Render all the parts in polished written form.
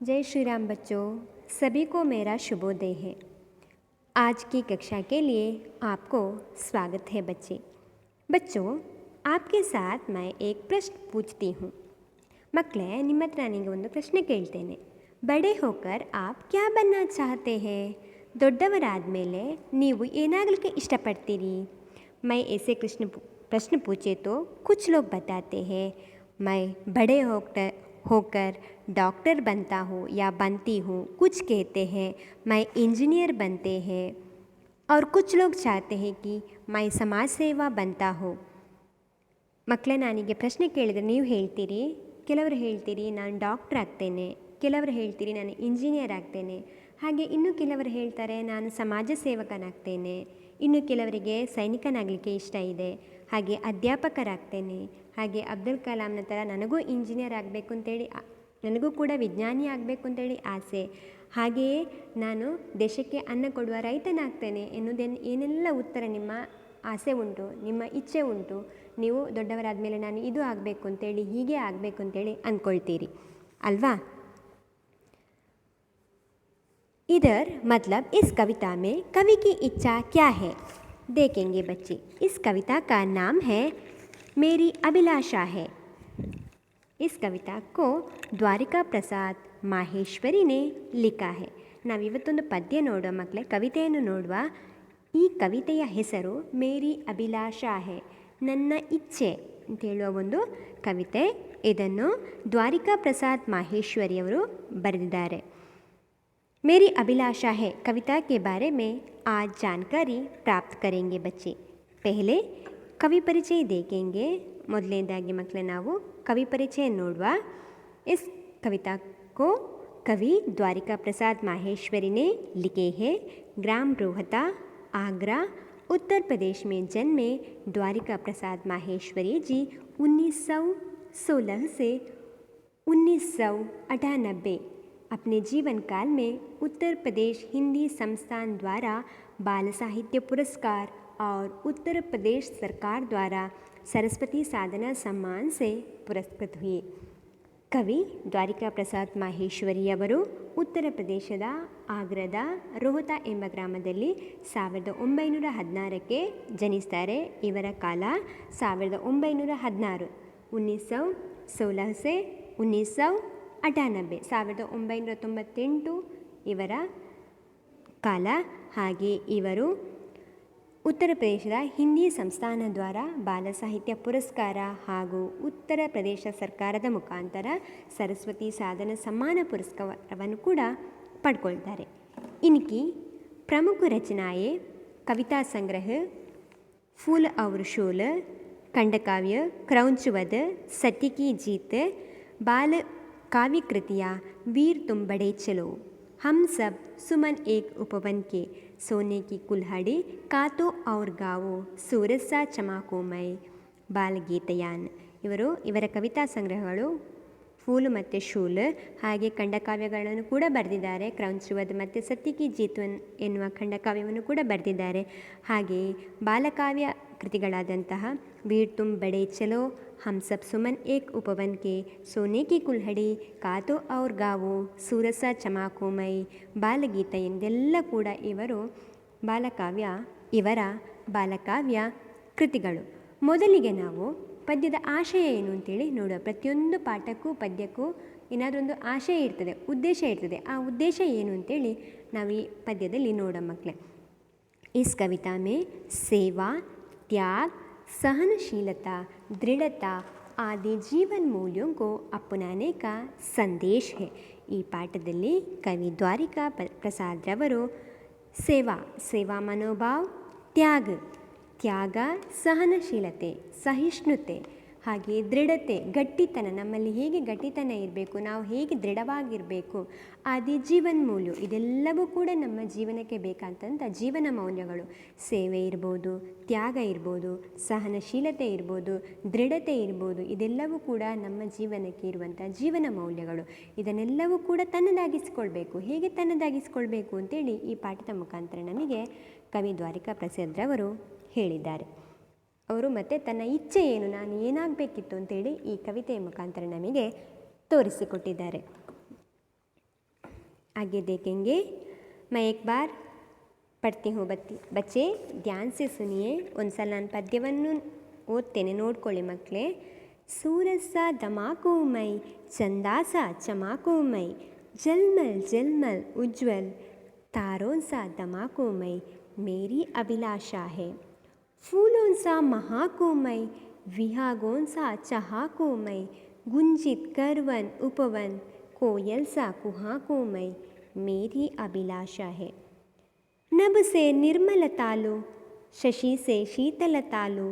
जय श्री राम बच्चों, सभी को मेरा शुभोदय है। आज की कक्षा के लिए आपको स्वागत है बच्चों, आपके साथ मैं एक प्रश्न पूछती हूँ। ಮಕ್ಕಳೇ, ನಿಮ್ಮ ಹತ್ರ ನನಗೆ ಒಂದು ಪ್ರಶ್ನೆ ಕೇಳ್ತೇನೆ. ಬಡೆ ಹೋಕರ್ ಆಪ್ ಕ್ಯಾ ಬನ್ನ ಚಾಹತೆ ಹೇ? ದೊಡ್ಡವರಾದ ಮೇಲೆ ನೀವು ಏನಾಗಲಿಕ್ಕೆ ಇಷ್ಟಪಡ್ತೀರಿ? मैं ऐसे प्रश्न पूछे तो कुछ लोग बताते हैं मैं बड़े होकर डॉक्टर बनता हूँ या बनती हूँ. कुछ कहते हैं मैं इंजीनियर बनते हैं और कुछ लोग चाहते हैं कि मैं समाज सेवा बनता हूँ. ಮಕ್ಕಳೇ, ನಾನೀಗ ಪ್ರಶ್ನೆ ಕೇಳಿದರೆ ನೀವು ಹೇಳ್ತೀರಿ, ಕೆಲವರು ಹೇಳ್ತೀರಿ ನಾನು ಡಾಕ್ಟ್ರ್ ಆಗ್ತೇನೆ, ಕೆಲವರು ಹೇಳ್ತೀರಿ ನಾನು ಇಂಜಿನಿಯರ್ ಆಗ್ತೇನೆ, ಹಾಗೆ ಇನ್ನು ಕೆಲವರು ಹೇಳ್ತಾರೆ ನಾನು ಸಮಾಜ ಸೇವಕನಾಗ್ತೇನೆ, ಇನ್ನು ಕೆಲವರಿಗೆ ಸೈನಿಕನಾಗಲಿಕ್ಕೆ ಇಷ್ಟ ಇದೆ, ಹಾಗೆ ಅಧ್ಯಾಪಕರಾಗ್ತೇನೆ, ಹಾಗೆ ಅಬ್ದುಲ್ ಕಲಾಂನ ಥರ ನನಗೂ ಇಂಜಿನಿಯರ್ ಆಗಬೇಕು ಅಂತೇಳಿ, ನನಗೂ ಕೂಡ ವಿಜ್ಞಾನಿ ಆಗಬೇಕು ಅಂತೇಳಿ ಆಸೆ, ಹಾಗೆಯೇ ನಾನು ದೇಶಕ್ಕೆ ಅನ್ನ ಕೊಡುವ ರೈತನಾಗ್ತೇನೆ ಎನ್ನುವುದೇನು ಏನೆಲ್ಲ ಉತ್ತರ ನಿಮ್ಮ ಆಸೆ ಉಂಟು, ನಿಮ್ಮ ಇಚ್ಛೆ ಉಂಟು. ನೀವು ದೊಡ್ಡವರಾದ ಮೇಲೆ ನಾನು ಇದು ಆಗಬೇಕು ಅಂತೇಳಿ, ಹೀಗೆ ಆಗಬೇಕು ಅಂತೇಳಿ ಅಂದ್ಕೊಳ್ತೀರಿ ಅಲ್ವಾ? इधर मतलब इस कविता में कवि की इच्छा क्या है देखेंगे बच्चे. इस कविता का नाम है मेरी अभिलाषा है. इस कविता को द्वारिका प्रसाद माहेश्वरी ने लिखा है. ನಾವಿವತ್ತೊಂದು ಪದ್ಯ ನೋಡುವ ಮಕ್ಕಳೇ, ಕವಿತೆಯನ್ನು ನೋಡುವ. ಈ ಕವಿತೆಯ ಹೆಸರು ಮೇರಿ ಅಭಿಲಾಷಾ ಹೇ, ನನ್ನ ಇಚ್ಛೆ ಅಂತ ಹೇಳುವ ಒಂದು ಕವಿತೆ. ಇದನ್ನು ದ್ವಾರಿಕಾ ಪ್ರಸಾದ್ ಮಾಹೇಶ್ವರಿಯವರು ಬರೆದಿದ್ದಾರೆ. मेरी अभिलाषा है कविता के बारे में आज जानकारी प्राप्त करेंगे बच्चे. पहले कवि परिचय देखेंगे. ಮೊದಲನೇದಾಗಿ ಮಕ್ಕಳೇ ನಾವು ಕವಿ ಪರಿಚಯ ನೋಡುವ. इस कविता को कवि द्वारिका प्रसाद माहेश्वरी ने लिखे हैं. ग्राम रोहता, आगरा, उत्तर प्रदेश में जन्मे द्वारिका प्रसाद माहेश्वरी जी 1916 से 1998 अपने जीवन काल में उत्तर प्रदेश हिंदी संस्थान द्वारा बाल साहित्य पुरस्कार और उत्तर प्रदेश सरकार द्वारा सरस्वती साधना सम्मान से पुरस्कृत हुए. कवि द्वारिका प्रसाದ್ ಮಾಹೇಶ್ವರಿಯವರು ಉತ್ತರ ಪ್ರದೇಶದ ಆಗ್ರಾದ ರೋಹತಾ ಎಂಬ ಗ್ರಾಮದಲ್ಲಿ 1916ಕ್ಕೆ ಜನಿಸ್ತಾರೆ. ಇವರ ಕಾಲ 1916, 1916 से 1998, 1998 ಇವರ ಕಾಲ. ಹಾಗೆ ಇವರು ಉತ್ತರ ಪ್ರದೇಶದ ಹಿಂದಿ ಸಂಸ್ಥಾನ ದ್ವಾರ ಬಾಲ ಸಾಹಿತ್ಯ ಪುರಸ್ಕಾರ ಹಾಗೂ ಉತ್ತರ ಪ್ರದೇಶ ಸರ್ಕಾರದ ಮುಖಾಂತರ ಸರಸ್ವತಿ ಸಾಧನ ಸಮ್ಮಾನ ಪುರಸ್ಕಾರವನ್ನು ಕೂಡ ಪಡ್ಕೊಳ್ತಾರೆ. इनकी प्रमुख रचनाएं कविता संग्रह फूल और शूल, खंडकाव्य क्रौंचवध, सत्य की जीत, बाल काव्य कृतियाँ वीर तुम बड़े चलो, हम सब, सुमन एक उपवन के, सोने की कुल्हाड़ी, कातो और गावो, सूरज सा चमाकोमय, ಬಾಲಗೀತಯಾನ್. ಇವರ ಕವಿತಾ ಸಂಗ್ರಹಗಳು ಫೂಲು ಮತ್ತು ಶೂಲ್, ಹಾಗೆ ಖಂಡಕಾವ್ಯಗಳನ್ನು ಕೂಡ ಬರೆದಿದ್ದಾರೆ. ಕ್ರೌಂಚವದ್ ಮತ್ತು ಸತ್ಯಕಿ ಜೀತ್ ಎನ್ನುವ ಖಂಡಕಾವ್ಯವನ್ನು ಕೂಡ ಬರೆದಿದ್ದಾರೆ. ಹಾಗೆಯೇ ಬಾಲಕಾವ್ಯ ಕೃತಿಗಳಾದಂತಹ ವೀರ್ ತುಮ್ ಬಡೆ ಚಲೋ, ಹಮ್ ಸಬ್ ಸುಮನ್ ಏಕ್ ಉಪವನ್ ಕೆ, ಸೋನೆ ಕಿ ಕುಲ್ಹಡಿ, ಕಾತೋ ಔರ್ ಗಾವೋ, ಸೂರಸ ಚಮಾಕೋಮೈ, ಬಾಲಗೀತ ಎಂದೆಲ್ಲ ಕೂಡ ಇವರ ಬಾಲಕಾವ್ಯ ಕೃತಿಗಳು. ಮೊದಲಿಗೆ ನಾವು ಪದ್ಯದ ಆಶಯ ಏನು ಅಂತೇಳಿ ನೋಡುವ. ಪ್ರತಿಯೊಂದು ಪಾಠಕ್ಕೂ ಪದ್ಯಕ್ಕೂ ಏನಾದರೊಂದು ಆಶಯ ಇರ್ತದೆ, ಉದ್ದೇಶ ಇರ್ತದೆ. ಆ ಉದ್ದೇಶ ಏನು ಅಂತೇಳಿ ನಾವು ಈ ಪದ್ಯದಲ್ಲಿ ನೋಡೋ ಮಕ್ಕಳೇ. इस कविता में सेवा, त्याग, सहनशीलता, दृढ़ता आदि जीवन मूल्यों को अपनाने का संदेश है. ಈ ಪಾಠದಲ್ಲಿ ಕವಿ ದ್ವಾರಿಕಾ ಪ್ರಸಾದ್ ರವರು ಸೇವಾ ಮನೋಭಾವ, ತ್ಯಾಗ, ಸಹನಶೀಲತೆ, ಸಹಿಷ್ಣುತೆ, ಹಾಗೆ ದೃಢತೆ, ಗಟ್ಟಿತನ, ನಮ್ಮಲ್ಲಿ ಹೇಗೆ ಗಟ್ಟಿತನ ಇರಬೇಕು, ನಾವು ಹೇಗೆ ದೃಢವಾಗಿರಬೇಕು, ಆದಿ ಜೀವನ ಮೌಲ್ಯ, ಇದೆಲ್ಲವೂ ಕೂಡ ನಮ್ಮ ಜೀವನಕ್ಕೆ ಬೇಕಾದಂಥ ಜೀವನ ಮೌಲ್ಯಗಳು. ಸೇವೆ ಇರ್ಬೋದು, ತ್ಯಾಗ ಇರ್ಬೋದು, ಸಹನಶೀಲತೆ ಇರ್ಬೋದು, ದೃಢತೆ ಇರ್ಬೋದು, ಇದೆಲ್ಲವೂ ಕೂಡ ನಮ್ಮ ಜೀವನಕ್ಕೆ ಇರುವಂಥ ಜೀವನ ಮೌಲ್ಯಗಳು. ಇದನ್ನೆಲ್ಲವೂ ಕೂಡ ತನ್ನದಾಗಿಸ್ಕೊಳ್ಬೇಕು. ಹೇಗೆ ತನ್ನದಾಗಿಸ್ಕೊಳ್ಬೇಕು ಅಂತೇಳಿ ಈ ಪಾಠದ ಮುಖಾಂತರ ನಮಗೆ ಕವಿ ದ್ವಾರಿಕಾ ಪ್ರಸಾದ್ ರವರು ಹೇಳಿದ್ದಾರೆ. ಅವರು ಮತ್ತೆ ತನ್ನ ಇಚ್ಛೆ ಏನು, ನಾನು ಏನಾಗಬೇಕಿತ್ತು ಅಂತೇಳಿ ಈ ಕವಿತೆಯ ಮುಖಾಂತರ ನಮಗೆ ತೋರಿಸಿಕೊಟ್ಟಿದ್ದಾರೆ. आगे देखेंगे। मैं एक बार ಪಡ್ತಿ ಹೂँ ಬಚ್ಚೆ ಧ್ಯಾನ್ ಸೆ ಸುನಿಯೇ ಒಂದ್ಸಲ ನಾನು ಪದ್ಯವನ್ನು ಓದ್ತೇನೆ, ನೋಡ್ಕೊಳ್ಳಿ ಮಕ್ಕಳೇ. ಸೂರಸ ಧಮಾಕು ಮೈ ಚಂದಾಸ ಚಮಾಕು ಮೈ ಜಲ್ಮಲ್ ಜಲ್ಮಲ್ ಉಜ್ವಲ್ ತಾರೋನ್ सा धमाको मई मेरी अभिलाषा है. फूलों सा महाको मई विहागों सा चहाको मई गुंजित करवन उपवन कोयल सा कुहाको मई मेरी अभिलाषा है. नभ से निर्मल तालु शशि से शीतल तालु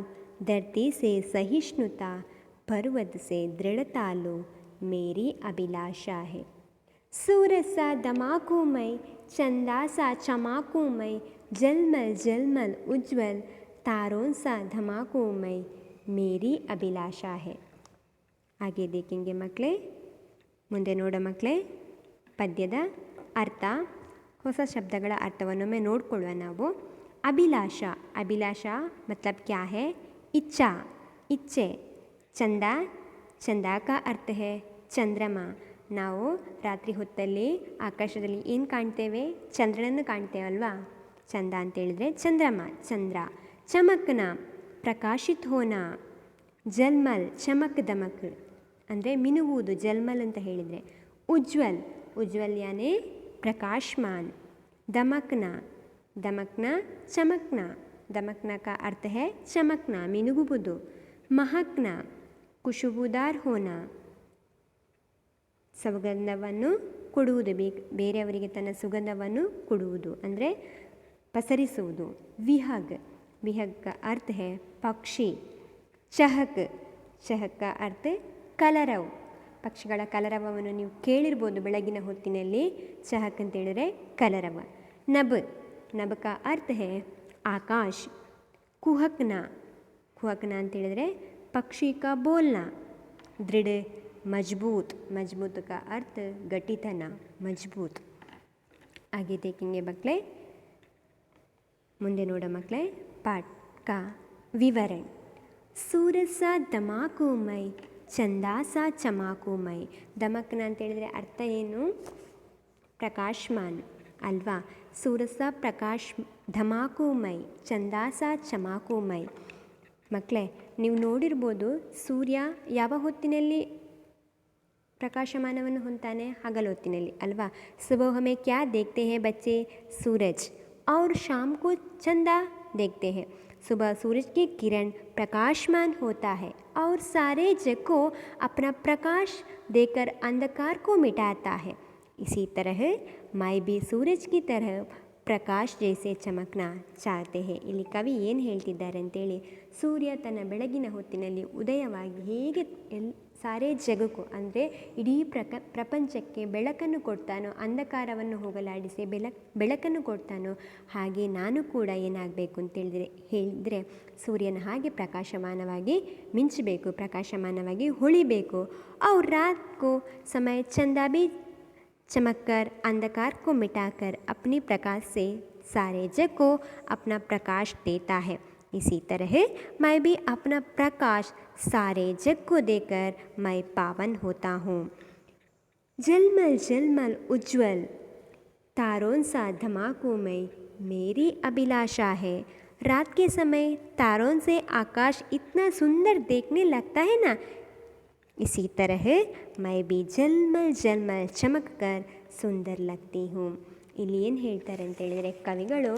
धरती से सहिष्णुता पर्वत से दृढ़ तालु मेरी अभिलाषा है. सूरज सा धमाको मई चंदा सा चमाको मई जलमल जलमल उज्ज्वल तारों सा धमाको मई मेरी अभिलाषा है. आगे देखेंगे ಮಕ್ಕಳೇ. ಮುಂದೆ ನೋಡ ಮಕ್ಕಳೇ, ಪದ್ಯದ ಅರ್ಥ, ಹೊಸ ಶಬ್ದಗಳ ಅರ್ಥವನ್ನೊಮ್ಮೆ ನೋಡ್ಕೊಳ್ಳುವ ನಾವು. ಅಭಿಲಾಷಾ, ಅಭಿಲಾಷಾ मतलब क्या है? इच्छा, इच्छे. ಚಂದ, ಚಂದ का अर्थ है ಚಂದ್ರಮ. ನಾವು ರಾತ್ರಿ ಹೊತ್ತಲ್ಲಿ ಆಕಾಶದಲ್ಲಿ ಏನು ಕಾಣ್ತೇವೆ? ಚಂದ್ರನನ್ನು ಕಾಣ್ತೇವಲ್ವಾ? ಚಂದ ಅಂತೇಳಿದರೆ ಚಂದ್ರಮ, ಚಂದ್ರ. ಚಮಕ್ನ, ಪ್ರಕಾಶಿತ್ ಹೋನ. ಜಲ್ಮಲ್, ಚಮಕ್ ದಮಕ್ ಅಂದರೆ ಮಿನುಗುವುದು, ಜಲ್ಮಲ್ ಅಂತ ಹೇಳಿದರೆ. ಉಜ್ವಲ್, ಉಜ್ವಲ್ ಯಾನೇ ಪ್ರಕಾಶಮಾನ್. दमकना, दमकना चमकना. दमकना का अर्थ है चमकना, मिनुगुबुदु. महकना, खुशबूदार होना. ಸುಗಂಧವನ್ನು ಕೊಡುವುದು, ಬೇರೆಯವರಿಗೆ ತನ್ನ ಸುಗಂಧವನ್ನು ಕೊಡುವುದು ಅಂದರೆ ಪಸರಿಸುವುದು. ವಿಹಗ್, ವಿಹಗ್ का अर्थ है ಪಕ್ಷಿ. ಚಹಕ್, ಚಹಕ್ का अर्थ ಕಲರವ್. ಪಕ್ಷಿಗಳ ಕಲರವವನ್ನು ನೀವು ಕೇಳಿರ್ಬೋದು ಬೆಳಗಿನ ಹೊತ್ತಿನಲ್ಲಿ. ಚಹಕ್ ಅಂತೇಳಿದರೆ ಕಲರವ. ನಬ್, ನಬ್ का अर्थ है आकाश. ಕುಹಕ್ನ, ಕುಹಕ್ನ ಅಂತೇಳಿದರೆ ಪಕ್ಷಿ का बोलना. दृढ़, मजबूत, मजबूत का अर्थ गಟ್ಟಿತನ, मजबूत. आगे देखेंगे ಮಕ್ಕಳೇ. ಮುಂದೆ ನೋಡ ಮಕ್ಕಳೇ, पाठ का विवरण. सूरज सा धमाको मई ಚಂದಾ ಸಾ ಚಮಾಕು ಮೈ. ದಮಕ್ನ ಅಂತೇಳಿದರೆ ಅರ್ಥ ಏನು? ಪ್ರಕಾಶಮಾನ್ ಅಲ್ವಾ? ಸೂರಸ ಪ್ರಕಾಶ್ ಧಮಾಕು ಮೈ ಚಂದಾ ಸಾ ಚಮಾಕು ಮೈ. ಮಕ್ಕಳೇ, ನೀವು ನೋಡಿರ್ಬೋದು ಸೂರ್ಯ ಯಾವ ಹೊತ್ತಿನಲ್ಲಿ ಪ್ರಕಾಶಮಾನವನ್ನು ಹೊಂತಾನೆ? ಹಗಲು ಹೊತ್ತಿನಲ್ಲಿ ಅಲ್ವಾ? ಸುಬಹ ಹಮೇ ಕ್ಯಾ ದೇಖ್ತೆ ಹೈ ಬಚ್ಚೆ? सूरज. और शाम को चंदा देखते हैं. सुबह सूरज की किरण प्रकाशमान होता है और सारे जग को अपना प्रकाश देकर अंधकार को मिटाता है. इसी तरह मैं भी सूरज की तरह ಪ್ರಕಾಶ್ ಜೈಸೆ ಚಮಕ್ನ ಚಾಹತೆ ಹೇ. ಇಲ್ಲಿ ಕವಿ ಏನು ಹೇಳ್ತಿದ್ದಾರೆ ಅಂತೇಳಿ, ಸೂರ್ಯ ತನ್ನ ಬೆಳಗಿನ ಹೊತ್ತಿನಲ್ಲಿ ಉದಯವಾಗಿ ಹೇಗೆ ಸಾರೇ ಜಗಕ್ಕೂ ಅಂದರೆ ಇಡೀ ಪ್ರಪಂಚಕ್ಕೆ ಬೆಳಕನ್ನು ಕೊಡ್ತಾನೋ, ಅಂಧಕಾರವನ್ನು ಹೋಗಲಾಡಿಸಿ ಬೆಳಕನ್ನು ಕೊಡ್ತಾನೋ, ಹಾಗೆ ನಾನು ಕೂಡ ಏನಾಗಬೇಕು ಹೇಳಿದರೆ ಸೂರ್ಯನ ಹಾಗೆ ಪ್ರಕಾಶಮಾನವಾಗಿ ಮಿಂಚಬೇಕು, ಪ್ರಕಾಶಮಾನವಾಗಿ ಹೊಳಿಬೇಕು. और रात को समय चंदा भी चमककर अंधकार को मिटाकर अपनी प्रकाश से सारे जग को अपना प्रकाश देता है. इसी तरह मैं भी अपना प्रकाश सारे जग को देकर मैं पावन होता हूँ. जलमल जलमल उज्ज्वल तारों सा धमाकों में मेरी अभिलाषा है. रात के समय तारों से आकाश इतना सुंदर देखने लगता है ना, इसी तरह मैं भी ಜಲ್ಮಲ್ ಜಲ್ಮಲ್ ಚಮಕ್ ಕರ್ ಸುಂದರ್ ಲಗ್ತಿ ಹೂँ. ಇಲ್ಲಿ ಏನು ಹೇಳ್ತಾರೆ ಅಂತೇಳಿದರೆ ಕವಿಗಳು,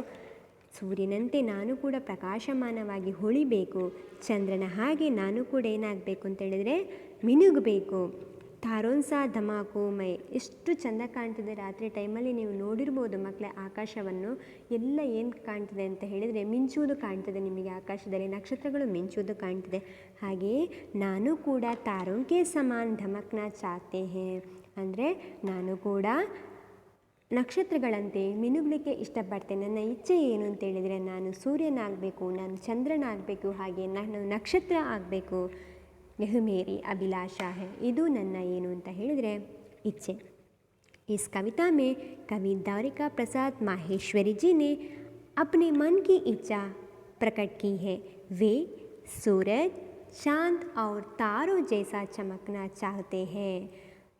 ಸೂರ್ಯನಂತೆ ನಾನು ಕೂಡ ಪ್ರಕಾಶಮಾನವಾಗಿ ಹೊಳಿಬೇಕು, ಚಂದ್ರನ ಹಾಗೆ ನಾನು ಕೂಡ ಏನಾಗಬೇಕು ಅಂತೇಳಿದರೆ ಮಿನುಗಬೇಕು. ತಾರೋನ್ ಸಾ ಧಮಾಕು ಮೈ, ಎಷ್ಟು ಚೆಂದ ಕಾಣ್ತದೆ ರಾತ್ರಿ ಟೈಮಲ್ಲಿ. ನೀವು ನೋಡಿರ್ಬೋದು ಮಕ್ಕಳೇ ಆಕಾಶವನ್ನು, ಎಲ್ಲ ಏನು ಕಾಣ್ತದೆ ಅಂತ ಹೇಳಿದರೆ ಮಿಂಚುವುದು ಕಾಣ್ತದೆ ನಿಮಗೆ. ಆಕಾಶದಲ್ಲಿ ನಕ್ಷತ್ರಗಳು ಮಿಂಚುವುದು ಕಾಣ್ತದೆ. ಹಾಗೆಯೇ ನಾನು ಕೂಡ ತಾರೋಂಕೆ ಸಮಾನ್ ಧಮಕ್ನ ಚಾಹತೆ ಹೇ, ಅಂದರೆ ನಾನು ಕೂಡ ನಕ್ಷತ್ರಗಳಂತೆ ಮಿನುಗಲಿಕ್ಕೆ ಇಷ್ಟಪಡ್ತೇನೆ. ನನ್ನ ಇಚ್ಛೆ ಏನು ಅಂತೇಳಿದರೆ ನಾನು ಸೂರ್ಯನಾಗಬೇಕು, ನಾನು ಚಂದ್ರನಾಗಬೇಕು, ಹಾಗೆ ನಾನು ನಕ್ಷತ್ರ ಆಗಬೇಕು. यह मेरी अभिलाषा है. ಇದು ನನ್ನ ಏನು ಅಂತ ಹೇಳಿದರೆ इच्छे. इस कविता में कवि द्वारिका प्रसाद माहेश्वरी जी ने अपने मन की इच्छा प्रकट की है. वे सूरज, चांद और तारों जैसा चमकना चाहते हैं.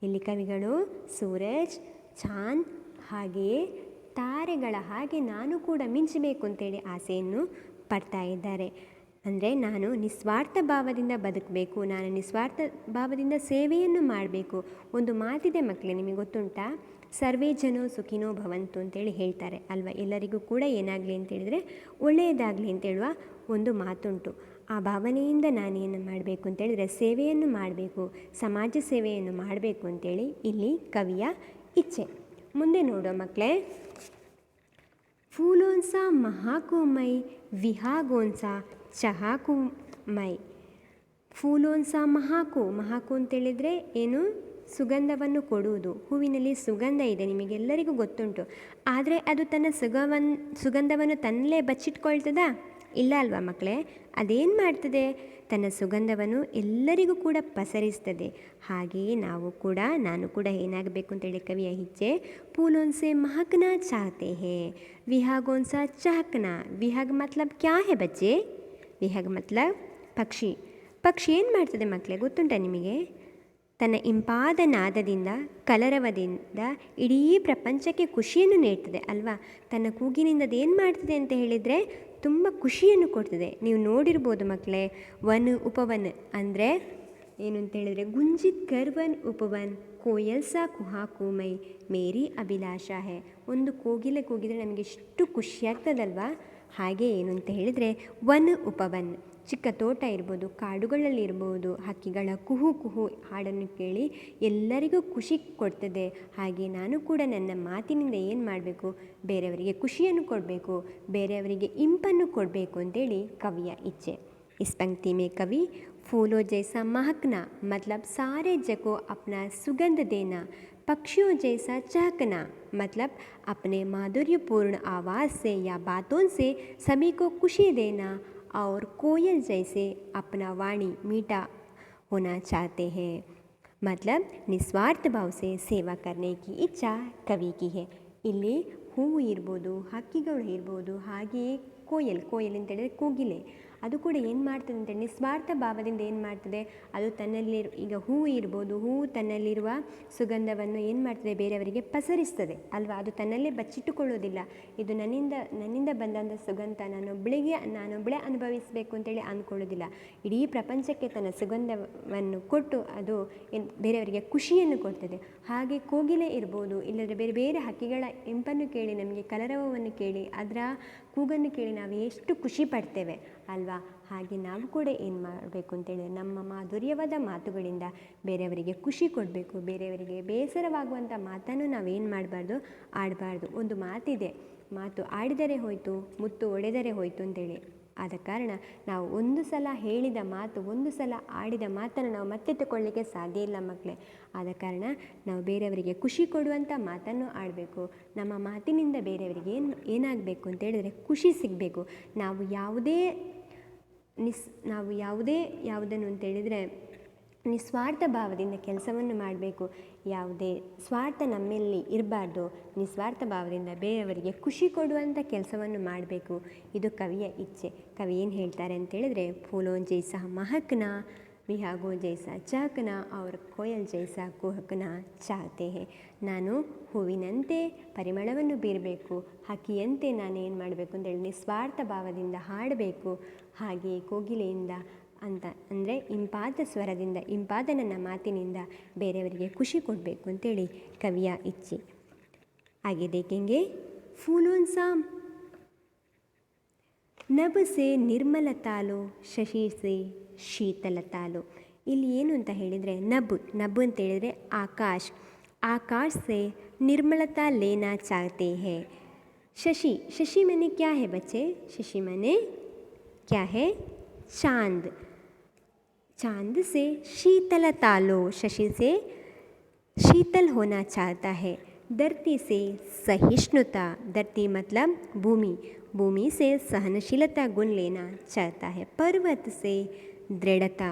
ಇಲ್ಲಿ ಕವಿಗಳು ಸೂರಜ್, ಚಾಂದ್ ಹಾಗೆಯೇ ತಾರೆಗಳ ಹಾಗೆ ನಾನು ಕೂಡ ಮಿಂಚಬೇಕು ಅಂತೇಳಿ ಆಸೆಯನ್ನು ಪಡ್ತಾ ಇದ್ದಾರೆ. ಅಂದರೆ ನಾನು ನಿಸ್ವಾರ್ಥ ಭಾವದಿಂದ ಬದುಕಬೇಕು, ನಾನು ನಿಸ್ವಾರ್ಥ ಭಾವದಿಂದ ಸೇವೆಯನ್ನು ಮಾಡಬೇಕು. ಒಂದು ಮಾತಿದೆ ಮಕ್ಕಳೇ, ನಿಮಗೆ ಗೊತ್ತುಂಟಾ? ಸರ್ವೇ ಜನೋ ಸುಖಿನೋ ಭವಂತು ಅಂತೇಳಿ ಹೇಳ್ತಾರೆ ಅಲ್ವಾ. ಎಲ್ಲರಿಗೂ ಕೂಡ ಏನಾಗಲಿ ಅಂತೇಳಿದರೆ ಒಳ್ಳೆಯದಾಗಲಿ ಅಂತೇಳುವ ಒಂದು ಮಾತುಂಟು. ಆ ಭಾವನೆಯಿಂದ ನಾನೇನು ಮಾಡಬೇಕು ಅಂತೇಳಿದರೆ ಸೇವೆಯನ್ನು ಮಾಡಬೇಕು, ಸಮಾಜ ಸೇವೆಯನ್ನು ಮಾಡಬೇಕು ಅಂತೇಳಿ ಇಲ್ಲಿ ಕವಿಯ ಇಚ್ಛೆ. ಮುಂದೆ ನೋಡೋ ಮಕ್ಕಳೇ, ಫೂಲೋನ್ಸಾ ಮಹಾಕು ಮೈ ವಿಹಾಗೋನ್ಸಾ ಚಹಾಕು ಮೈ. ಫೂಲೋನ್ಸಾ ಮಹಾಕು, ಮಹಾಕು ಅಂತೇಳಿದರೆ ಏನು? ಸುಗಂಧವನ್ನು ಕೊಡುವುದು. ಹೂವಿನಲ್ಲಿ ಸುಗಂಧ ಇದೆ, ನಿಮಗೆಲ್ಲರಿಗೂ ಗೊತ್ತುಂಟು. ಆದರೆ ಅದು ತನ್ನ ಸುಗಂಧವನ್ನು ತನ್ನಲ್ಲೇ ಬಚ್ಚಿಟ್ಕೊಳ್ತದಾ? ಇಲ್ಲ ಅಲ್ವಾ ಮಕ್ಕಳೇ? ಅದೇನು ಮಾಡ್ತದೆ? ತನ್ನ ಸುಗಂಧವನ್ನು ಎಲ್ಲರಿಗೂ ಕೂಡ ಪಸರಿಸ್ತದೆ. ಹಾಗೆಯೇ ನಾನು ಕೂಡ ಏನಾಗಬೇಕು ಅಂತೇಳಿ ಕವಿಯ ಇಚ್ಛೆ. ಫೂಲೋನ್ಸೆ ಮಹಕನಾ ಚಾಹತೆ ಹೇ ವಿಹಾಗೋನ್ಸಾ ಚಹಕನಾ. ವಿಹಾಗ್ ಮತ್ಲಬ್ ಕ್ಯಾ ಹೇ ಬಚ್ಚೆ? ವಿಹಾಗ್ ಮತ್ಲಬ್ ಪಕ್ಷಿ. ಪಕ್ಷಿ ಏನು ಮಾಡ್ತದೆ ಮಕ್ಕಳೇ ಗೊತ್ತುಂಟ ನಿಮಗೆ? ತನ್ನ ಇಂಪಾದ ನಾದದಿಂದ, ಕಲರವದಿಂದ ಇಡೀ ಪ್ರಪಂಚಕ್ಕೆ ಖುಷಿಯನ್ನು ನೀಡ್ತದೆ ಅಲ್ವಾ. ತನ್ನ ಕೂಗಿನಿಂದ ಅದೇನು ಮಾಡ್ತದೆ ಅಂತ ಹೇಳಿದರೆ ತುಂಬ ಖುಷಿಯನ್ನು ಕೊಡ್ತದೆ. ನೀವು ನೋಡಿರ್ಬೋದು ಮಕ್ಕಳೇ, ವನ್ ಉಪವನ್ ಅಂದರೆ ಏನು ಅಂತೇಳಿದರೆ, ಗುಂಜಿತ್ ಗರ್ವನ್ ಉಪವನ್ ಕೋಯಲ್ ಸಾ ಕುಹಾ ಕೂಮೈ ಮೇರಿ ಅಭಿಲಾಷಾ ಹೇ. ಒಂದು ಕೋಗಿಲೆ ಕೂಗಿದರೆ ನಮಗೆ ಎಷ್ಟು ಖುಷಿಯಾಗ್ತದಲ್ವಾ. ಹಾಗೆ ಏನು ಅಂತ ಹೇಳಿದರೆ ವನ್ ಉಪವನ್, ಚಿಕ್ಕ ತೋಟ ಇರ್ಬೋದು, ಕಾಡುಗಳಲ್ಲಿ ಇರ್ಬೋದು, ಹಕ್ಕಿಗಳ ಕುಹು ಕುಹು ಹಾಡನ್ನು ಕೇಳಿ ಎಲ್ಲರಿಗೂ ಖುಷಿ ಕೊಡ್ತದೆ. ಹಾಗೆ ನಾನು ಕೂಡ ನನ್ನ ಮಾತಿನಿಂದ ಏನು ಮಾಡಬೇಕು? ಬೇರೆಯವರಿಗೆ ಖುಷಿಯನ್ನು ಕೊಡಬೇಕು, ಬೇರೆಯವರಿಗೆ ಇಂಪನ್ನು ಕೊಡಬೇಕು ಅಂತೇಳಿ ಕವಿಯ ಇಚ್ಛೆ. इस पंक्ति में कवि फूलों जैसा महकना मतलब सारे जग को अपना सुगंध देना, पक्षियों जैसा चहकना मतलब अपने माधुर्यपूर्ण आवाज़ से या बातों से सभी को खुशी देना, और कोयल जैसे अपना वाणी मीठा होना चाहते हैं. मतलब निस्वार्थ भाव से सेवा करने की इच्छा कवि की है. ಇಲ್ಲಿ ಹೂವು ಇರ್ಬೋದು, ಹಕ್ಕಿಗಳು ಇರ್ಬೋದು, ಹಾಗೆಯೇ ಕೋಯಲ್ ಅಂತೇಳಿದರೆ ಕೋಗಿಲೆ, ಅದು ಕೂಡ ಏನು ಮಾಡ್ತದೆ ಅಂತೇಳಿ ನಿಸ್ವಾರ್ಥ ಭಾವದಿಂದ ಏನು ಮಾಡ್ತದೆ? ಅದು ಈಗ ಹೂವು ಇರ್ಬೋದು, ಹೂವು ತನ್ನಲ್ಲಿರುವ ಸುಗಂಧವನ್ನು ಏನು ಮಾಡ್ತದೆ? ಬೇರೆಯವರಿಗೆ ಪಸರಿಸ್ತದೆ ಅಲ್ವಾ. ಅದು ತನ್ನಲ್ಲೇ ಬಚ್ಚಿಟ್ಟುಕೊಳ್ಳೋದಿಲ್ಲ. ಇದು ನನ್ನಿಂದ ಬಂದಂಥ ಸುಗಂಧ ನಾನೊಬ್ಬಳೇ ಅನುಭವಿಸಬೇಕು ಅಂತೇಳಿ ಅಂದ್ಕೊಳ್ಳೋದಿಲ್ಲ. ಇಡೀ ಪ್ರಪಂಚಕ್ಕೆ ತನ್ನ ಸುಗಂಧವನ್ನು ಕೊಟ್ಟು ಅದು ಬೇರೆಯವರಿಗೆ ಖುಷಿಯನ್ನು ಕೊಡ್ತದೆ. ಹಾಗೆ ಕೋಗಿಲೆ ಇರ್ಬೋದು, ಇಲ್ಲದ್ರೆ ಬೇರೆ ಬೇರೆ ಹಕ್ಕಿಗಳ ಇಂಪನ್ನು ಕೇಳಿ, ನಮಗೆ ಕಲರವವನ್ನು ಕೇಳಿ, ಅದರ ಕೂಗನ್ನು ಕೇಳಿ ನಾವು ಎಷ್ಟು ಖುಷಿ ಪಡ್ತೇವೆ ಅಲ್ವಾ. ಹಾಗೆ ನಾವು ಕೂಡ ಏನು ಮಾಡಬೇಕು ಅಂತೇಳಿದರೆ ನಮ್ಮ ಮಾಧುರ್ಯವಾದ ಮಾತುಗಳಿಂದ ಬೇರೆಯವರಿಗೆ ಖುಷಿ ಕೊಡಬೇಕು. ಬೇರೆಯವರಿಗೆ ಬೇಸರವಾಗುವಂಥ ಮಾತನ್ನು ನಾವೇನು ಮಾಡಬಾರ್ದು? ಆಡಬಾರ್ದು. ಒಂದು ಮಾತಿದೆ, ಮಾತು ಆಡಿದರೆ ಹೋಯಿತು, ಮುತ್ತು ಒಡೆದರೆ ಹೋಯಿತು ಅಂತೇಳಿ. ಆದ ಕಾರಣ ನಾವು ಒಂದು ಸಲ ಹೇಳಿದ ಮಾತು, ಒಂದು ಸಲ ಆಡಿದ ಮಾತನ್ನು ನಾವು ಮತ್ತೆ ತಗೊಳ್ಳಿಕ್ಕೆ ಸಾಧ್ಯ ಇಲ್ಲ ಮಕ್ಕಳೇ. ಆದ ಕಾರಣ ನಾವು ಬೇರೆಯವರಿಗೆ ಖುಷಿ ಕೊಡುವಂಥ ಮಾತನ್ನು ಆಡಬೇಕು. ನಮ್ಮ ಮಾತಿನಿಂದ ಬೇರೆಯವರಿಗೆ ಏನಾಗಬೇಕು ಅಂತೇಳಿದರೆ ಖುಷಿ ಸಿಗಬೇಕು. ನಾವು ಯಾವುದನ್ನು ಅಂತೇಳಿದರೆ ನಿಸ್ವಾರ್ಥ ಭಾವದಿಂದ ಕೆಲಸವನ್ನು ಮಾಡಬೇಕು. ಯಾವುದೇ ಸ್ವಾರ್ಥ ನಮ್ಮಲ್ಲಿ ಇರಬಾರ್ದು. ನಿಸ್ವಾರ್ಥ ಭಾವದಿಂದ ಬೇರೆಯವರಿಗೆ ಖುಷಿ ಕೊಡುವಂಥ ಕೆಲಸವನ್ನು ಮಾಡಬೇಕು. ಇದು ಕವಿಯ ಇಚ್ಛೆ. ಕವಿ ಏನು ಹೇಳ್ತಾರೆ ಅಂತೇಳಿದರೆ, ಫೂಲೋನ್ ಜೈಸಾ ಮಹಕ್ನಾ ವಿಹಾಗೋ ಜೈಸಾ ಚಹಕ್ನಾ और ಕೋಯಲ್ ಜೈಸಾ ಕುಹಕ್ನಾ ಚಾಹತೆ ಹೇ. ನಾನು ಹೂವಿನಂತೆ ಪರಿಮಳವನ್ನು ಬೀರಬೇಕು, ಹಕ್ಕಿಯಂತೆ ನಾನೇನು ಮಾಡಬೇಕು ಅಂತೇಳಿ ನಿಸ್ವಾರ್ಥ ಭಾವದಿಂದ ಹಾಡಬೇಕು. ಹಾಗೆ ಕೋಗಿಲೆಯಿಂದ ಅಂತ ಅಂದರೆ ಇಂಪಾದ ಸ್ವರದಿಂದ, ಇಂಪಾದ ನನ್ನ ಮಾತಿನಿಂದ ಬೇರೆಯವರಿಗೆ ಖುಷಿ ಕೊಡಬೇಕು ಅಂತೇಳಿ ಕವಿಯ ಇಚ್ಛೆ. ಹಾಗೆ ದೇखेंगे फूलों सा ನಭ ಸೆ ನಿರ್ಮಲತಾಲೋ ಶಶಿ ಸೆ ಶೀತಲತಾಲೋ. ಇಲ್ಲಿ ಏನು ಅಂತ ಹೇಳಿದರೆ ನಭ್ ಅಂತ ಹೇಳಿದರೆ ಆಕಾಶ ಸೆ ನಿರ್ಮಲತಾ ಲೇನಾ ಚಾಹತೆ ಹೇ. ಶಶಿ ಮನೆ ಕ್ಯಾ ಹೇ ಬಚ್ಚೆ? ಶಶಿ ಮನೆ ಕ್ಯಾ ಹೇ? चांद से शीतलता लो, शशि से शीतल होना चाहता है. धरती से सहिष्णुता, धरती मतलब भूमि से सहनशीलता गुण लेना चाहता है. पर्वत से दृढ़ता,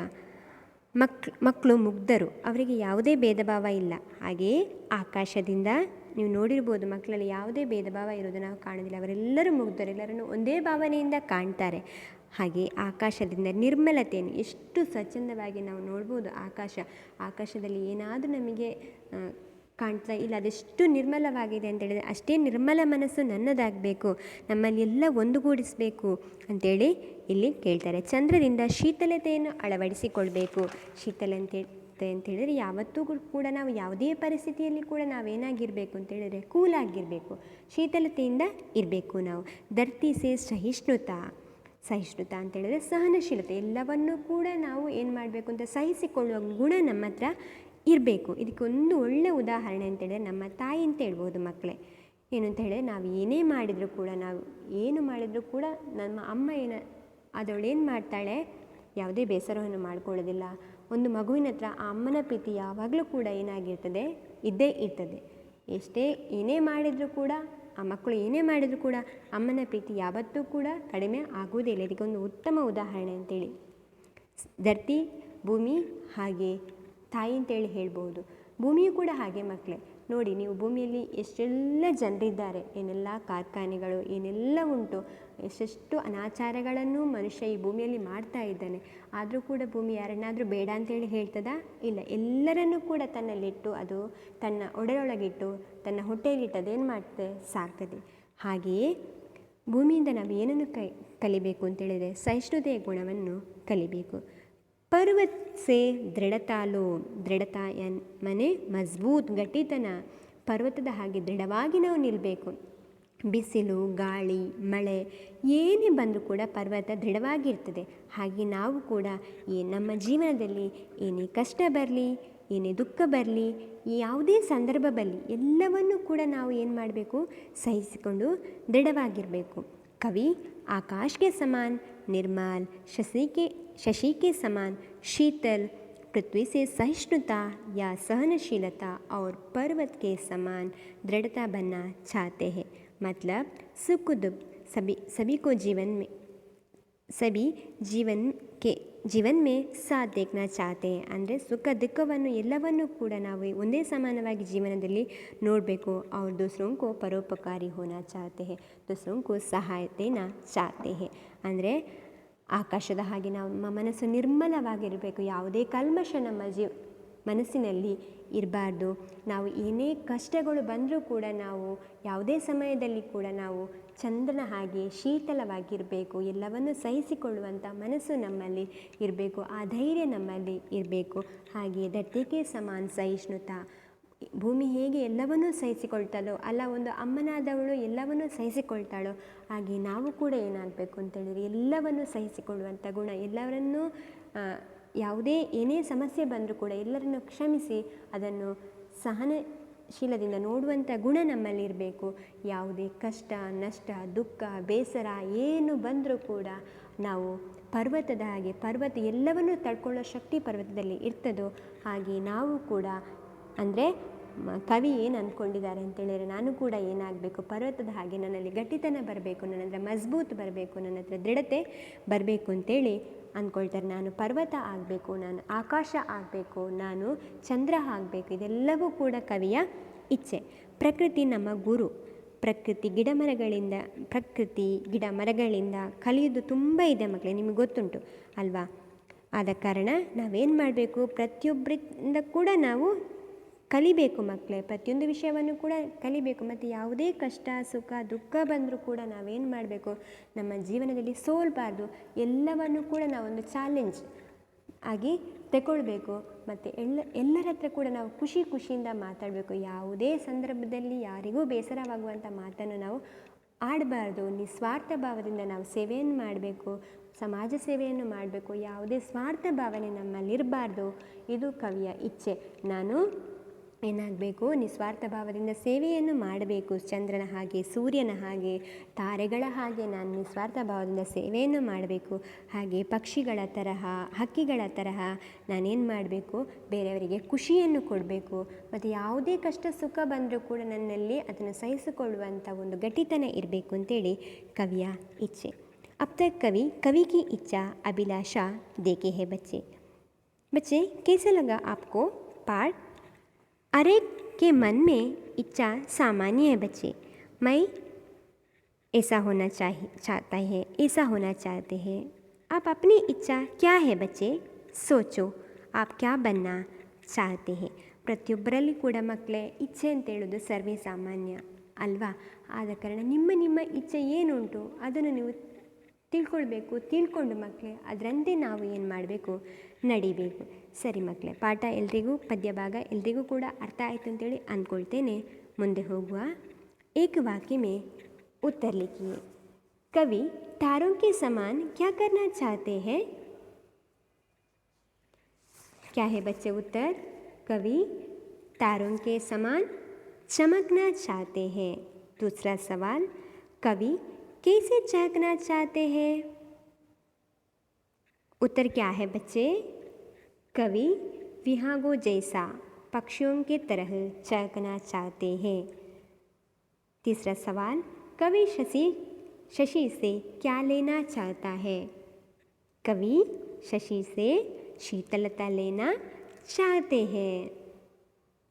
ಮಕ್ಕಳು ಮುಗ್ಧರು, ಅವರಿಗೆ ಯಾವುದೇ ಭೇದ ಭಾವ ಇಲ್ಲ. ಹಾಗೆಯೇ ಆಕಾಶದಿಂದ ನೀವು ನೋಡಿರ್ಬೋದು, ಮಕ್ಕಳಲ್ಲಿ ಯಾವುದೇ ಭೇದ ಭಾವ ಇರೋದು ನಾವು ಕಾಣೋದಿಲ್ಲ. ಅವರೆಲ್ಲರೂ ಮುಗ್ಧರು, ಎಲ್ಲರನ್ನು ಒಂದೇ ಭಾವನೆಯಿಂದ ಕಾಣ್ತಾರೆ. ಹಾಗೆ ಆಕಾಶದಿಂದ ನಿರ್ಮಲತೆಯನ್ನು ಎಷ್ಟು ಸ್ವಚ್ಛಂದವಾಗಿ ನಾವು ನೋಡ್ಬೋದು. ಆಕಾಶದಲ್ಲಿ ಏನಾದರೂ ನಮಗೆ ಕಾಣ್ತಾ ಇಲ್ಲ, ಅದೆಷ್ಟು ನಿರ್ಮಲವಾಗಿದೆ ಅಂತೇಳಿದರೆ ಅಷ್ಟೇ ನಿರ್ಮಲ ಮನಸ್ಸು ನನ್ನದಾಗಬೇಕು, ನಮ್ಮಲ್ಲಿ ಎಲ್ಲ ಒಂದುಗೂಡಿಸಬೇಕು ಅಂತೇಳಿ ಇಲ್ಲಿ ಕೇಳ್ತಾರೆ. ಚಂದ್ರದಿಂದ ಶೀತಲತೆಯನ್ನು ಅಳವಡಿಸಿಕೊಳ್ಬೇಕು. ಶೀತಲತೆ ಅಂತೇಳಿದರೆ ಯಾವತ್ತೂ ಕೂಡ ನಾವು ಯಾವುದೇ ಪರಿಸ್ಥಿತಿಯಲ್ಲಿ ಕೂಡ ನಾವೇನಾಗಿರಬೇಕು ಅಂತೇಳಿದರೆ ಕೂಲಾಗಿರಬೇಕು, ಶೀತಲತೆಯಿಂದ ಇರಬೇಕು ನಾವು. ಧರ್ತಿ ಸೇ ಸಹಿಷ್ಣುತಾ ಅಂತೇಳಿದರೆ ಸಹನಶೀಲತೆ, ಎಲ್ಲವನ್ನೂ ಕೂಡ ನಾವು ಏನು ಮಾಡಬೇಕು ಅಂತ ಸಹಿಸಿಕೊಳ್ಳುವ ಗುಣ ನಮ್ಮ ಹತ್ರ ಇರಬೇಕು. ಇದಕ್ಕೊಂದು ಒಳ್ಳೆಯ ಉದಾಹರಣೆ ಅಂತೇಳಿದರೆ ನಮ್ಮ ತಾಯಿ ಅಂತ ಹೇಳ್ಬೋದು ಮಕ್ಕಳೇ. ಏನು ಅಂತ ಹೇಳಿದ್ರೆ ನಾವು ಏನೇ ಮಾಡಿದರೂ ಕೂಡ, ನಾವು ಏನು ಮಾಡಿದರೂ ಕೂಡ ನಮ್ಮ ಅಮ್ಮ ಅದವಳೇನು ಮಾಡ್ತಾಳೆ, ಯಾವುದೇ ಬೇಸರವನ್ನು ಮಾಡ್ಕೊಳ್ಳೋದಿಲ್ಲ. ಒಂದು ಮಗುವಿನ ಹತ್ರ ಆ ಅಮ್ಮನ ಪ್ರೀತಿ ಯಾವಾಗಲೂ ಕೂಡ ಏನಾಗಿರ್ತದೆ, ಇದ್ದೇ ಇರ್ತದೆ. ಏನೇ ಮಾಡಿದರೂ ಕೂಡ, ಆ ಮಕ್ಕಳು ಏನೇ ಮಾಡಿದರೂ ಕೂಡ ಅಮ್ಮನ ಪ್ರೀತಿ ಯಾವತ್ತೂ ಕೂಡ ಕಡಿಮೆ ಆಗುವುದೇ ಇಲ್ಲ. ಇದಕ್ಕೊಂದು ಉತ್ತಮ ಉದಾಹರಣೆ ಅಂತೇಳಿ ಧರ್ತಿ, ಭೂಮಿ ಹಾಗೆ ತಾಯಿ ಅಂತೇಳಿ ಹೇಳ್ಬೋದು. ಭೂಮಿಯೂ ಕೂಡ ಹಾಗೆ ಮಕ್ಕಳೇ. ನೋಡಿ, ನೀವು ಭೂಮಿಯಲ್ಲಿ ಎಷ್ಟೆಲ್ಲ ಜನರಿದ್ದಾರೆ, ಏನೆಲ್ಲ ಕಾರ್ಖಾನೆಗಳು ಏನೆಲ್ಲ ಉಂಟು, ಎಷ್ಟೆಷ್ಟು ಅನಾಚಾರಗಳನ್ನು ಮನುಷ್ಯ ಈ ಭೂಮಿಯಲ್ಲಿ ಮಾಡ್ತಾ ಇದ್ದಾನೆ. ಆದರೂ ಕೂಡ ಭೂಮಿ ಯಾರನ್ನಾದರೂ ಬೇಡ ಅಂತೇಳಿ ಹೇಳ್ತದಾ? ಇಲ್ಲ. ಎಲ್ಲರನ್ನೂ ಕೂಡ ತನ್ನಲ್ಲಿಟ್ಟು, ಅದು ತನ್ನ ಒಡೆಯೊಳಗಿಟ್ಟು, ತನ್ನ ಹೊಟ್ಟೆಯಲ್ಲಿಟ್ಟು ಅದೇನು ಮಾಡ್ತದೆ, ಸಾಕ್ತದೆ. ಹಾಗೆಯೇ ಭೂಮಿಯಿಂದ ನಾವು ಏನನ್ನು ಕಲಿಬೇಕು ಅಂತೇಳಿದರೆ ಸಹಿಷ್ಣುತೆಯ ಗುಣವನ್ನು ಕಲಿಬೇಕು. पर्वत से दृढ़ता लो, ದೃಢತಾ ಮನೆ ಮಜಬೂತ್, ಗಟ್ಟಿತನ. ಪರ್ವತದ ಹಾಗೆ ದೃಢವಾಗಿ ನಾವು ನಿಲ್ಲಬೇಕು. ಬಿಸಿಲು, ಗಾಳಿ, ಮಳೆ ಏನೇ ಬಂದರೂ ಕೂಡ ಪರ್ವತ ದೃಢವಾಗಿರ್ತದೆ. ಹಾಗೆ ನಾವು ಕೂಡ ನಮ್ಮ ಜೀವನದಲ್ಲಿ ಏನೇ ಕಷ್ಟ ಬರಲಿ, ಏನೇ ದುಃಖ ಬರಲಿ, ಯಾವುದೇ ಸಂದರ್ಭ ಬರಲಿ, ಎಲ್ಲವನ್ನೂ ಕೂಡ ನಾವು ಏನು ಮಾಡಬೇಕು, ಸಹಿಸಿಕೊಂಡು ದೃಢವಾಗಿರಬೇಕು. कवि आकाश के समान निर्मल, शशि के समान शीतल, पृथ्वी से सहिष्णुता या सहनशीलता और पर्वत के समान दृढ़ता बनना चाहते हैं. मतलब सुख दुख सभी को ಜೀವನ ಮೇ ಸಾಥ್ ದೇಖ್ನಾ ಚಾಹತೆ ಹೈ. ಅಂದರೆ ಸುಖ ದುಃಖವನ್ನು ಎಲ್ಲವನ್ನೂ ಕೂಡ ನಾವು ಒಂದೇ ಸಮಾನವಾಗಿ ಜೀವನದಲ್ಲಿ ನೋಡಬೇಕು. ಅವ್ರು ದೂಸರೋಂಕೋ ಪರೋಪಕಾರಿ ಹೋನಾ ಚಾಹತೆ ಹೈ, ದೂಸರೋಂಕೋ ಸಹಾಯ ದೇನಾ ಚಾಹತೆ ಹೈ. ಅಂದರೆ ಆಕಾಶದ ಹಾಗೆ ನಮ್ಮ ಮನಸ್ಸು ನಿರ್ಮಲವಾಗಿರಬೇಕು. ಯಾವುದೇ ಕಲ್ಮಶ ನಮ್ಮ ಮನಸ್ಸಿನಲ್ಲಿ ಇರಬಾರ್ದು. ನಾವು ಏನೇ ಕಷ್ಟಗಳು ಬಂದರೂ ಕೂಡ ನಾವು ಯಾವುದೇ ಸಮಯದಲ್ಲಿ ಕೂಡ ನಾವು ಚಂದ್ರನ ಹಾಗೆ ಶೀತಲವಾಗಿರಬೇಕು. ಎಲ್ಲವನ್ನು ಸಹಿಸಿಕೊಳ್ಳುವಂಥ ಮನಸ್ಸು ನಮ್ಮಲ್ಲಿ ಇರಬೇಕು. ಆ ಧೈರ್ಯ ನಮ್ಮಲ್ಲಿ ಇರಬೇಕು. ಹಾಗೆ ಧರ್ತಿಗೆ ಸಮಾನ ಸಹಿಷ್ಣುತಾ, ಭೂಮಿ ಹೇಗೆ ಎಲ್ಲವನ್ನೂ ಸಹಿಸಿಕೊಳ್ತಾಳೋ, ಅಲ್ಲ ಒಂದು ಅಮ್ಮನಾದವಳು ಎಲ್ಲವನ್ನೂ ಸಹಿಸಿಕೊಳ್ತಾಳೋ, ಹಾಗೆ ನಾವು ಕೂಡ ಏನಾಗಬೇಕು ಅಂತೇಳಿದರೆ ಎಲ್ಲವನ್ನೂ ಸಹಿಸಿಕೊಳ್ಳುವಂಥ ಗುಣ, ಎಲ್ಲರನ್ನೂ ಏನೇ ಸಮಸ್ಯೆ ಬಂದರೂ ಕೂಡ ಎಲ್ಲರನ್ನು ಕ್ಷಮಿಸಿ ಅದನ್ನು ಸಹನಶೀಲದಿಂದ ನೋಡುವಂಥ ಗುಣ ನಮ್ಮಲ್ಲಿ ಇರಬೇಕು. ಯಾವುದೇ ಕಷ್ಟ, ನಷ್ಟ, ದುಃಖ, ಬೇಸರ ಏನು ಬಂದರೂ ಕೂಡ ನಾವು ಪರ್ವತದ ಹಾಗೆ, ಪರ್ವತ ಎಲ್ಲವನ್ನೂ ತಡ್ಕೊಳ್ಳೋ ಶಕ್ತಿ ಪರ್ವತದಲ್ಲಿ ಇರ್ತದೋ ಹಾಗೆ ನಾವು ಕೂಡ, ಅಂದರೆ ಕವಿ ಏನು ಅಂದ್ಕೊಂಡಿದ್ದಾರೆ ಅಂತೇಳಿದರೆ ನಾನು ಕೂಡ ಏನಾಗಬೇಕು, ಪರ್ವತದ ಹಾಗೆ ನನ್ನಲ್ಲಿ ಗಟ್ಟಿತನ ಬರಬೇಕು, ನನ್ನ ಹತ್ರ ಮಜಬೂತ್ ಬರಬೇಕು, ನನ್ನ ಹತ್ರ ದೃಢತೆ ಬರಬೇಕು ಅಂತೇಳಿ ಅಂದ್ಕೊಳ್ತಾರೆ. ನಾನು ಪರ್ವತ ಆಗಬೇಕು, ನಾನು ಆಕಾಶ ಆಗಬೇಕು, ನಾನು ಚಂದ್ರ ಆಗಬೇಕು. ಇದೆಲ್ಲವೂ ಕೂಡ ಕವಿಯ ಇಚ್ಛೆ. ಪ್ರಕೃತಿ ನಮ್ಮ ಗುರು. ಪ್ರಕೃತಿ ಗಿಡ ಮರಗಳಿಂದ ಕಲಿಯೋದು ತುಂಬ ಇದೆ ಮಕ್ಕಳೇ, ನಿಮಗೆ ಗೊತ್ತುಂಟು ಅಲ್ವಾ? ಆದ ಕಾರಣ ನಾವೇನು ಮಾಡಬೇಕು, ಪ್ರತಿಯೊಬ್ಬರಿಂದ ಕೂಡ ನಾವು ಕಲಿಬೇಕು ಮಕ್ಕಳೇ. ಪ್ರತಿಯೊಂದು ವಿಷಯವನ್ನು ಕೂಡ ಕಲಿಬೇಕು. ಮತ್ತು ಯಾವುದೇ ಕಷ್ಟ, ಸುಖ, ದುಃಖ ಬಂದರೂ ಕೂಡ ನಾವೇನು ಮಾಡಬೇಕು, ನಮ್ಮ ಜೀವನದಲ್ಲಿ ಸೋಲ್ಬಾರ್ದು. ಎಲ್ಲವನ್ನು ಕೂಡ ನಾವೊಂದು ಚಾಲೆಂಜ್ ಆಗಿ ತಗೊಳ್ಬೇಕು. ಮತ್ತು ಎಲ್ಲರ ಹತ್ರ ಕೂಡ ನಾವು ಖುಷಿಯಿಂದ ಮಾತಾಡಬೇಕು. ಯಾವುದೇ ಸಂದರ್ಭದಲ್ಲಿ ಯಾರಿಗೂ ಬೇಸರವಾಗುವಂಥ ಮಾತನ್ನು ನಾವು ಆಡಬಾರ್ದು. ನಿಸ್ವಾರ್ಥ ಭಾವದಿಂದ ನಾವು ಸೇವೆಯನ್ನು ಮಾಡಬೇಕು, ಸಮಾಜ ಸೇವೆಯನ್ನು ಮಾಡಬೇಕು. ಯಾವುದೇ ಸ್ವಾರ್ಥ ಭಾವನೆ ನಮ್ಮಲ್ಲಿರಬಾರ್ದು. ಇದು ಕವಿಯ ಇಚ್ಛೆ. ನಾನು ಏನಾಗಬೇಕು, ನಿಸ್ವಾರ್ಥ ಭಾವದಿಂದ ಸೇವೆಯನ್ನು ಮಾಡಬೇಕು. ಚಂದ್ರನ ಹಾಗೆ, ಸೂರ್ಯನ ಹಾಗೆ, ತಾರೆಗಳ ಹಾಗೆ ನಾನು ನಿಸ್ವಾರ್ಥ ಭಾವದಿಂದ ಸೇವೆಯನ್ನು ಮಾಡಬೇಕು. ಹಾಗೆ ಪಕ್ಷಿಗಳ ತರಹ, ಹಕ್ಕಿಗಳ ತರಹ ನಾನೇನು ಮಾಡಬೇಕು, ಬೇರೆಯವರಿಗೆ ಖುಷಿಯನ್ನು ಕೊಡಬೇಕು. ಮತ್ತು ಯಾವುದೇ ಕಷ್ಟ ಸುಖ ಬಂದರೂ ಕೂಡ ನನ್ನಲ್ಲಿ ಅದನ್ನು ಸಹಿಸಿಕೊಳ್ಳುವಂಥ ಒಂದು ಗಟ್ಟಿತನ ಇರಬೇಕು ಅಂತೇಳಿ ಕವಿಯ ಇಚ್ಛೆ. अब तक कवि की इच्छा अभिलाषा देखे हैं बच्चे कैसे लगा आपको पाठ? हर एक के मन में इच्छा सामान्य है बच्चे. मैं ऐसा होना चाहता है, ऐसा होना चाहते हैं. आप अपनी इच्छा क्या है बच्चे, सोचो. आप क्या बनना चाहते हैं? ಪ್ರತಿಯೊಬ್ಬರಲ್ಲಿ ಕೂಡ ಮಕ್ಕಳೇ ಇಚ್ಛೆ ಅಂತ ಹೇಳೋದು ಸರ್ವೇ ಸಾಮಾನ್ಯ ಅಲ್ವಾ. ಆದ ಕಾರಣ ನಿಮ್ಮ ಇಚ್ಛೆ ಏನುಂಟು ಅದನ್ನು ನೀವು ತಿಳ್ಕೊಂಡು ಮಕ್ಕಳೇ ಅದರಂತೆ ನಾವು ಏನು ಮಾಡಬೇಕು, ನಡಿಬೇಕು. ಸರಿ ಮಕ್ಕಳೇ, ಪಾಠ ಎಲ್ರಿಗೂ ಪದ್ಯ ಭಾಗ ಎಲ್ರಿಗೂ ಕೂಡ ಅರ್ಥ ಆಯಿತು ಅಂತೇಳಿ ಅಂದ್ಕೊಳ್ತೇನೆ. ಮುಂದೆ ಹೋಗುವ. एक वाक्य में उत्तर लिखिए. कवि तारों के समान क्या करना चाहते हैं? क्या है बच्चे उत्तर? कवि तारों के समान चमकना चाहते हैं. दूसरा सवाल, कवि कैसे चमकना चाहते हैं? उत्तर क्या है बच्चे? कवि विहंगों जैसा पक्षियों के तरह चमकना चाहते हैं. तीसरा सवाल, कवि शशि से क्या लेना चाहता है? कवि शशि से शीतलता लेना चाहते हैं.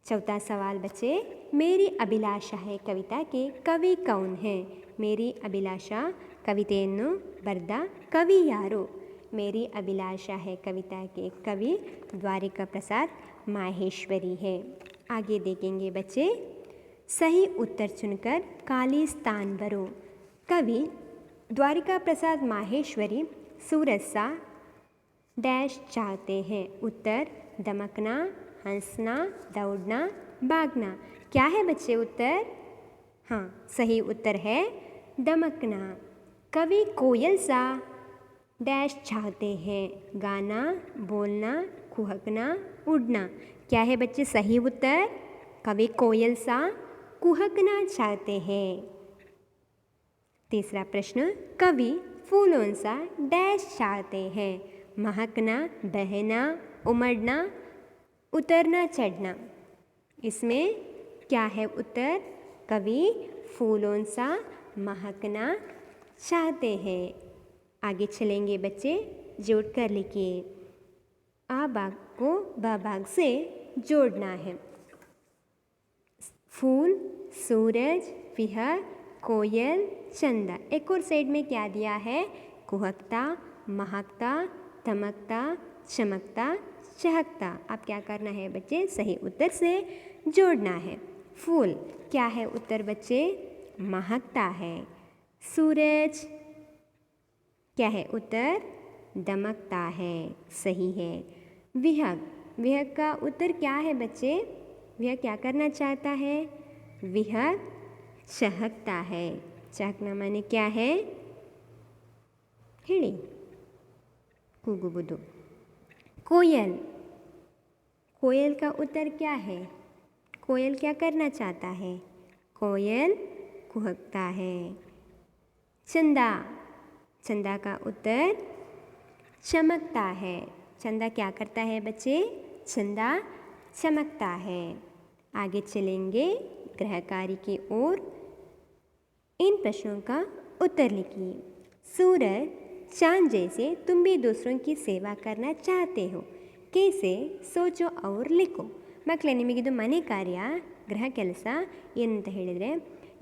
चौथा सवाल बच्चे, मेरी अभिलाषा है कविता के कवि कौन है? मेरी अभिलाषा कविತೆಯನ್ನು ಬರೆದ ಕವಿ ಯಾರು? मेरी अभिलाषा है कविता के कवि द्वारिका प्रसाद माहेश्वरी है. आगे देखेंगे बच्चे. सही उत्तर चुनकर खाली स्थान भरो. कवि द्वारिका प्रसाद माहेश्वरी सूरज सा डैश चाहते हैं. उत्तर दमकना, हंसना, दौड़ना, भागना. क्या है बच्चे उत्तर? हाँ, सही उत्तर है दमकना. कवि कोयल सा डैश चाहते हैं. गाना, बोलना, कुहकना, उड़ना. क्या है बच्चे सही उत्तर? कवि कोयल सा कुहकना चाहते हैं. तीसरा प्रश्न, कवि फूलों सा डैश चाहते हैं. महकना, बहना, उमड़ना, उतरना, चढ़ना. इसमें क्या है उत्तर? कवि फूलों सा महकना चाहते हैं. आगे चलेंगे बच्चे, जोड़ कर लिखिए. आ भाग को ब भाग से जोड़ना है. फूल, सूरज, विहंग, कोयल, चंदा. एक और साइड में क्या दिया है? कुहकता, महकता, दमकता, चमकता, चहकता. अब क्या करना है बच्चे? सही उत्तर से जोड़ना है. फूल क्या है उत्तर बच्चे? महकता है. सूरज क्या है उत्तर? दमकता है, सही है. विहंग का उत्तर क्या है बच्चे? वह क्या करना चाहता है? विहंग चहकता है. चहकना माने क्या है? हेड़ी ಕೂಗುವುದು. कोयल का उत्तर क्या है? कोयल क्या करना चाहता है? कोयल कुहकता है. चंदा का उत्तर चमकता है. चंदा क्या करता है बच्चे? चंदा चमकता है. आगे चलेंगे गृह कार्य की ओर. इन प्रश्नों का उत्तर लिखिए. सूरज चांद जैसे तुम भी दूसरों की सेवा करना चाहते हो. कैसे सोचो और लिखो. ಮಕ್ಕಳೇ, ನಿಮಗಿದು ಮನೆ ಕಾರ್ಯ, ಗೃಹ ಕೆಲಸ. ಏನಂತ ಹೇಳಿದರೆ,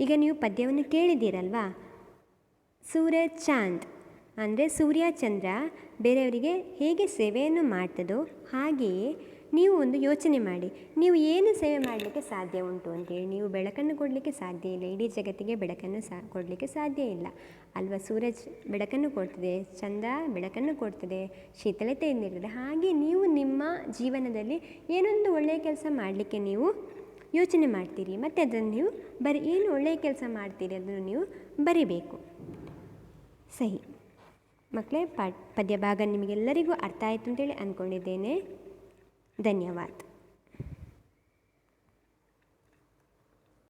ಈಗ ನೀವು ಪದ್ಯವನ್ನು ಕೇಳಿದ್ದೀರಲ್ವಾ? ಸೂರಜ್ ಚಾಂದ್ ಅಂದರೆ ಸೂರ್ಯ ಚಂದ್ರ ಬೇರೆಯವರಿಗೆ ಹೇಗೆ ಸೇವೆಯನ್ನು ಮಾಡ್ತದೋ ಹಾಗೆಯೇ ನೀವು ಒಂದು ಯೋಚನೆ ಮಾಡಿ, ನೀವು ಏನು ಸೇವೆ ಮಾಡಲಿಕ್ಕೆ ಸಾಧ್ಯ ಉಂಟು ಅಂತೇಳಿ. ನೀವು ಬೆಳಕನ್ನು ಕೊಡಲಿಕ್ಕೆ ಸಾಧ್ಯ ಇಲ್ಲ, ಇಡೀ ಜಗತ್ತಿಗೆ ಬೆಳಕನ್ನು ಕೊಡಲಿಕ್ಕೆ ಸಾಧ್ಯ ಇಲ್ಲ ಅಲ್ವಾ? ಸೂರಜ್ ಬೆಳಕನ್ನು ಕೊಡ್ತದೆ, ಚಂದ್ರ ಬೆಳಕನ್ನು ಕೊಡ್ತದೆ, ಶೀತಲತೆಯಿಂದ ಇರ್ತದೆ. ಹಾಗೆ ನೀವು ನಿಮ್ಮ ಜೀವನದಲ್ಲಿ ಏನೊಂದು ಒಳ್ಳೆಯ ಕೆಲಸ ಮಾಡಲಿಕ್ಕೆ ನೀವು ಯೋಚನೆ ಮಾಡ್ತೀರಿ, ಮತ್ತು ಅದನ್ನು ನೀವು ಏನು ಒಳ್ಳೆಯ ಕೆಲಸ ಮಾಡ್ತೀರಿ ಅದನ್ನು ನೀವು ಬರಿಬೇಕು. ಸಹಿ ಮಕ್ಕಳೇ, ಪದ್ಯ ಭಾಗ ನಿಮಗೆಲ್ಲರಿಗೂ ಅರ್ಥ ಆಯಿತು ಅಂತೇಳಿ ಅಂದ್ಕೊಂಡಿದ್ದೇನೆ. ಧನ್ಯವಾದ.